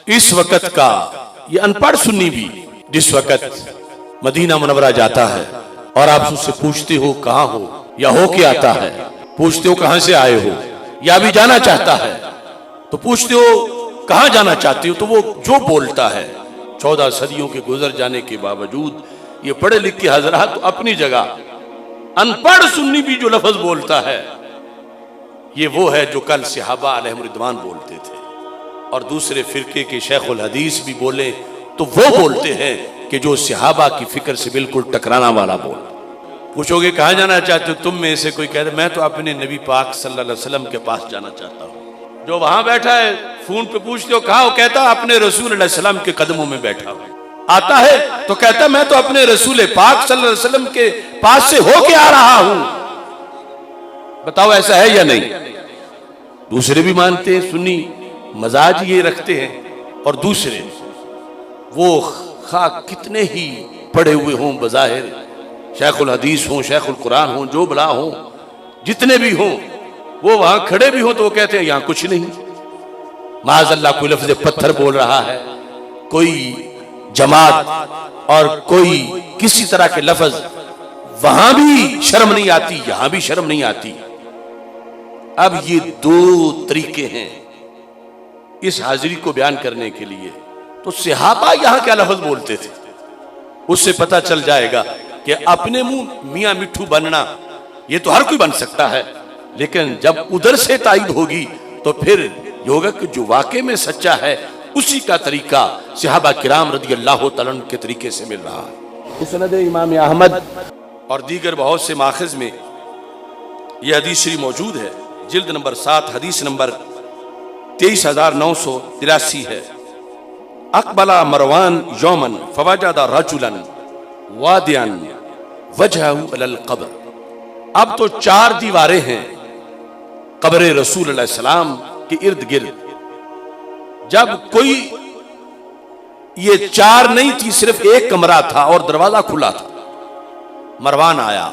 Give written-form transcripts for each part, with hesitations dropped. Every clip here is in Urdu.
اس وقت کا یہ انپڑھ سنی بھی جس وقت مدینہ منورہ جاتا ہے اور آپ اس سے پوچھتے ہو کہاں ہو یا ہو کے آتا ہے، پوچھتے ہو کہاں سے آئے ہو یا بھی جانا چاہتا ہے تو پوچھتے ہو کہاں جانا چاہتے ہو، تو وہ جو بولتا ہے 14 صدیوں کے گزر جانے کے باوجود یہ پڑھے لکھے حضرات تو اپنی جگہ، انپڑھ سنی بھی جو لفظ بولتا ہے یہ وہ ہے جو کل صحابہ علیہم رضوان بولتے تھے، اور دوسرے فرقے کے شیخ الحدیث بھی بولے تو وہ بولتے ہیں کہ جو صحابہ کی فکر سے بالکل ٹکرانا والا بول۔ پوچھو گے کہاں جانا چاہتے ہو، تم میں سے کوئی کہہ دے میں تو اپنے نبی پاک صلی اللہ علیہ وسلم کے پاس جانا چاہتا ہوں، جو وہاں بیٹھا ہے فون پہ پوچھتے ہو کہاں، وہ کہتا اپنے رسول اللہ علیہ وسلم کے قدموں میں بیٹھا ہوں، آتا ہے تو کہتا میں تو اپنے رسول پاک صلی اللہ علیہ وسلم کے پاس سے ہو کے آ رہا ہوں۔ بتاؤ ایسا ہے یا نہیں؟ دوسرے بھی مانتے ہیں، سنی مزاج یہ رکھتے ہیں، اور دوسرے وہ خواہ کتنے ہی پڑھے ہوئے ہوں، بظاہر شیخ الحدیث ہوں، شیخ القرآن ہوں، جو بلا ہوں، جتنے بھی ہوں، وہ وہاں کھڑے بھی ہوں تو وہ کہتے ہیں یہاں کچھ نہیں، معاذ اللہ کوئی لفظ پتھر بول رہا ہے، کوئی جماعت اور کوئی کسی طرح کے لفظ، وہاں بھی شرم نہیں آتی، یہاں بھی شرم نہیں آتی۔ اب یہ دو طریقے ہیں اس حاضری کو بیان کرنے کے لیے، تو صحابہ یہاں کیا لفظ بولتے تھے اس سے پتہ چل جائے گا کہ اپنے منہ میاں مٹھو بننا یہ تو ہر کوئی بن سکتا ہے، لیکن جب ادھر سے تائید ہوگی تو پھر یہ ہوگا کہ جو واقع میں سچا ہے اسی کا طریقہ صحابہ کرام رضی اللہ تعالیٰ عنہ کے طریقے سے مل رہا ہے۔ مسند امام احمد اور دیگر بہت سے ماخذ میں یہ حدیث شریف موجود ہے، جلد نمبر 7 حدیث نمبر 23983 ہے۔ اقبل مروان یومن فوجد رجلا وادعا وجهه علی القبر۔ اب تو 4 دیواریں ہیں قبر رسول اللہ علیہ السلام کے ارد گرد، جب کوئی یہ 4 نہیں تھی، صرف ایک کمرہ تھا اور دروازہ کھلا تھا، مروان آیا،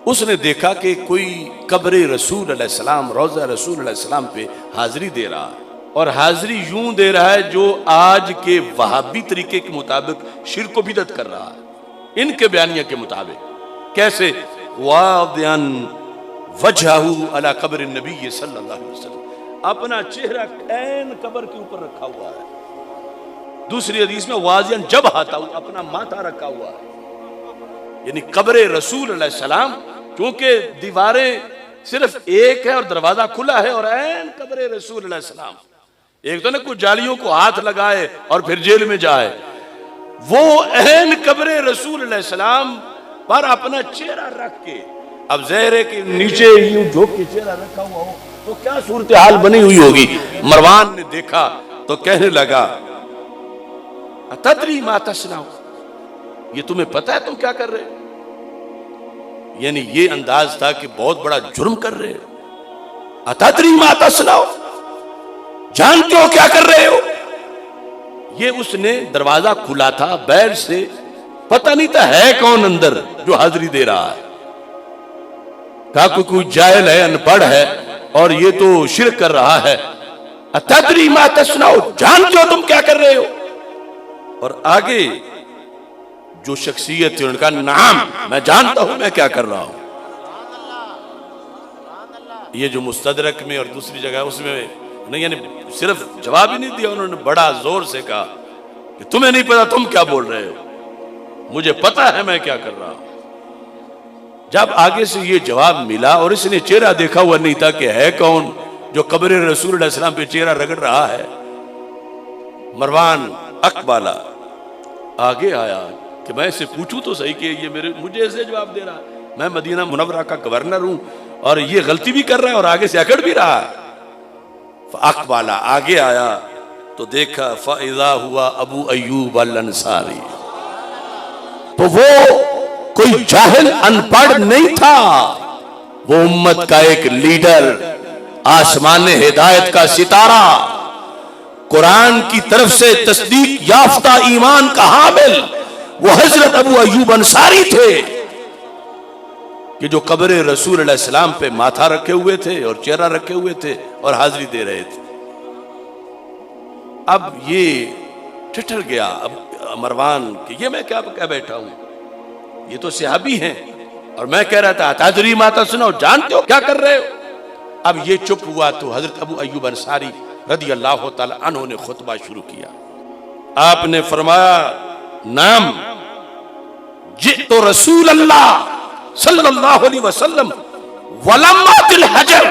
اس نے دیکھا کہ کوئی قبر رسول علیہ السلام، روضہ رسول علیہ السلام پہ حاضری دے رہا ہے، اور حاضری یوں دے رہا ہے جو آج کے وہابی طریقے کے مطابق شرک و بدعت کر رہا ہے، ان کے بیانیہ کے مطابق۔ کیسے؟ واضعاً وجہہ علی قبر النبی صلی اللہ علیہ وسلم، اپنا چہرہ عین قبر کے اوپر رکھا ہوا ہے۔ دوسری حدیث میں واضعاً جبہہ، اپنا ماتھا رکھا ہوا ہے، یعنی قبر رسول علیہ السلام، کیونکہ دیواریں صرف ایک ہے اور دروازہ کھلا ہے، اور عین قبر رسول علیہ السلام، ایک تو نہ کچھ جالیوں کو ہاتھ لگائے اور پھر جیل میں جائے، وہ عین قبر رسول علیہ السلام پر اپنا چہرہ رکھ کے، اب ظاہر ہے کہ نیچے یوں جھوک کے چہرہ رکھا ہوا ہو تو کیا صورتحال بنی ہوئی ہوگی۔ مروان نے دیکھا تو کہنے لگا اتدری ما تصنع، یہ تمہیں پتہ ہے تم کیا کر رہے ہو؟ یعنی یہ انداز تھا کہ بہت بڑا جرم کر رہے ہو۔ اتدری ما تصنع، جانتے ہو کیا کر رہے ہو؟ یہ اس نے دروازہ کھلا تھا بیر سے، پتہ نہیں تھا ہے کون اندر جو حاضری دے رہا ہے، کہا کوئی جاہل ہے، انپڑھ ہے اور یہ تو شرک کر رہا ہے۔ اتدری ما تصنع، جانتے ہو تم کیا کر رہے ہو؟ اور آگے جو شخصیت تھی ان کا نعم، میں جانتا ہوں میں کیا کر رہا ہوں۔ یہ جو مستدرک میں اور دوسری جگہ اس میں نہیں، یعنی صرف جواب ہی نہیں دیا، انہوں نے بڑا زور سے کہا کہ تمہیں نہیں پتا تم کیا بول رہے ہو، مجھے پتا ہے میں کیا کر رہا ہوں۔ جب آگے سے یہ جواب ملا اور اس نے چہرہ دیکھا ہوا نہیں تھا کہ ہے کون جو قبر رسول اللہ علیہ السلام پہ چہرہ رگڑ رہا ہے، مروان اقبالا آگے آیا کہ میں اسے پوچھوں تو صحیح کہ یہ مجھے ایسے جواب دے رہا ہے، میں مدینہ منورہ کا گورنر ہوں اور یہ غلطی بھی کر رہا ہے اور آگے سے اکڑ بھی رہا ہے۔ اقبالا آگے آیا تو دیکھا فاذا ہوا ابو ایوب الانصاری، تو وہ کوئی جاہل انپڑھ نہیں تھا، وہ امت کا ایک لیڈر، آسمان ہدایت کا ستارہ، قرآن کی طرف سے تصدیق یافتہ ایمان کا حامل، وہ حضرت ابو ایوب انصاری تھے کہ جو قبر رسول علیہ السلام پہ ماتھا رکھے ہوئے تھے اور چہرہ رکھے ہوئے تھے اور حاضری دے رہے تھے۔ اب یہ ٹھٹر گیا اب مروان کہ یہ میں کیا کہہ بیٹھا ہوں، یہ تو صحابی ہیں اور میں کہہ رہا تھا تدری ما تصنع، جانتے ہو کیا کر رہے ہو؟ اب یہ چپ ہوا تو حضرت ابو ایوب انصاری رضی اللہ تعالی عنہ نے خطبہ شروع کیا. آپ نے فرمایا نام جئت رسول اللہ صلی اللہ علیہ وسلم ولمات الحجر،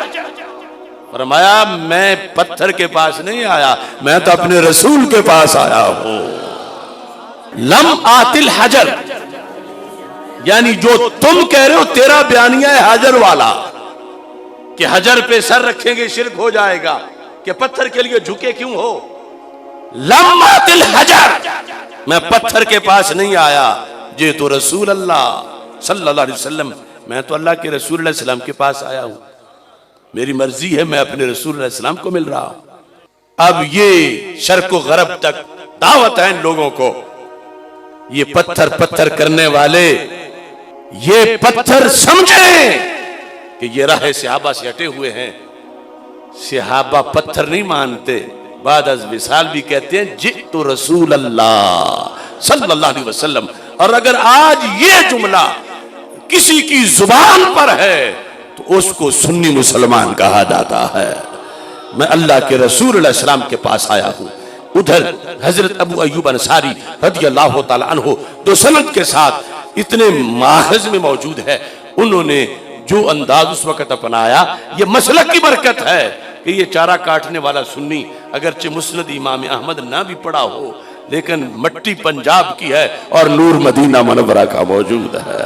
فرمایا میں پتھر کے پاس نہیں آیا، میں تو اپنے رسول کے پاس آیا ہوں. لم آت الحجر یعنی جو تم کہہ رہے ہو تیرا بیانیہ ہے حجر والا کہ حجر پہ سر رکھیں گے شرک ہو جائے گا، کہ پتھر کے لیے جھکے کیوں ہو. لم آت الحجر، میں پتھر کے پاس نہیں آیا، جے تو رسول اللہ صلی اللہ علیہ وسلم، میں تو اللہ کے رسول علیہ السلام کے پاس آیا ہوں، میری مرضی ہے میں اپنے رسول علیہ السلام کو مل رہا ہوں. اب یہ شرق و غرب تک دعوت ہے ان لوگوں کو، یہ پتھر کرنے والے یہ پتھر سمجھیں کہ یہ راہ صحابہ سے ہٹے ہوئے ہیں. صحابہ پتھر نہیں مانتے، بعد از وصال بھی کہتے ہیں جئت رسول اللہ صلی اللہ علیہ وسلم. اور اگر آج یہ جملہ کسی کی زبان پر ہے تو اس کو سنی مسلمان کہا جاتا ہے. میں اللہ کے رسول علیہ السلام کے پاس آیا ہوں. ادھر حضرت ابو ایوب انصاری رضی اللہ تعالی عنہ دو سند کے ساتھ اتنے ماخذ میں موجود ہے، انہوں نے جو انداز اس وقت اپنایا یہ مسلک کی برکت ہے کہ یہ چارہ کاٹنے والا سنی اگرچہ مسند امام احمد نہ بھی پڑھا ہو لیکن مٹی پنجاب کی ہے اور نور مدینہ منورہ کا موجود ہے.